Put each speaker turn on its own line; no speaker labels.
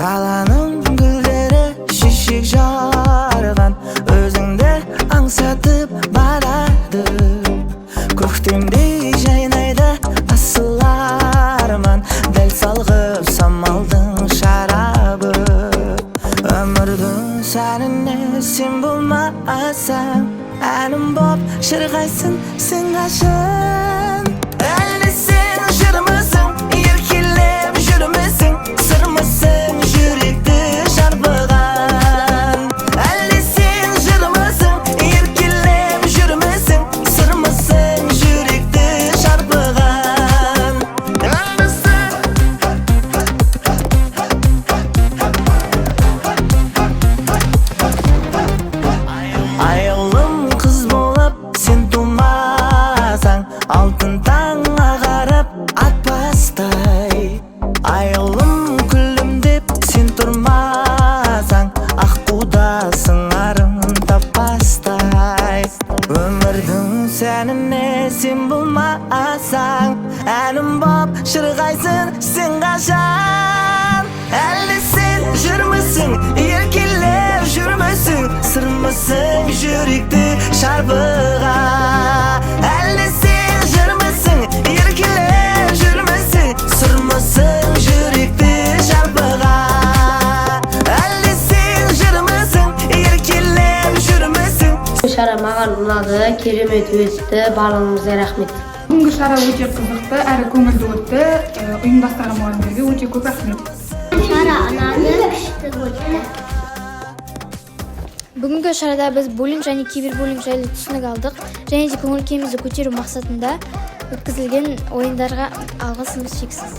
Даланың гүлдері шешек жарған, өзіңді аңсатып барады. Көктемдей жайнайды асыл арман, дәл салғып самалдың шарабы. Өмірдің сәніне сен болмасаң, әнім боп шырғайсың сен қашан. Әлде сен жырмысың, еркелеп жүрмісің, сырмысың жүректі шарпыған. Әлде сен жырмысың, еркелеп жүрмісің, сырмысың жүректі шарпыған. Айылым қыз болып сен тумасаң, алтын таң ағарып атпастай. Айылым күлім деп сен тұрмасаң, аққудасың арың таппастай. Өмірдің сәніне сен болмасаң, әнім боп шырғайсың сен қашан. Әлде сен жүрмісің, еркелеп жүрмісің, сырмысың жүректі шарпыған. Әлде сен жүрмісің, еркелеп жүрмісің, сырмысың жүректі шарпыған. Әлде сен жүрмісің, еркелеп жүрмісің.
Шара маған ұнады, керемет өтті, барлығыңызға рахмет.
Бүгінгі шара өте қызықты әрі көңілді өтті. Ұйымдастырған мұғалімдерге өте көп рахмет.
Шара ұнады, күшті өтті.
Бүгінгі шарада біз буллинг және кибербуллинг жайлы түсінік алдық, және де көңіл күйімізді көтеру мақсатында өткізілген ойындарға алғысымыз шексіз.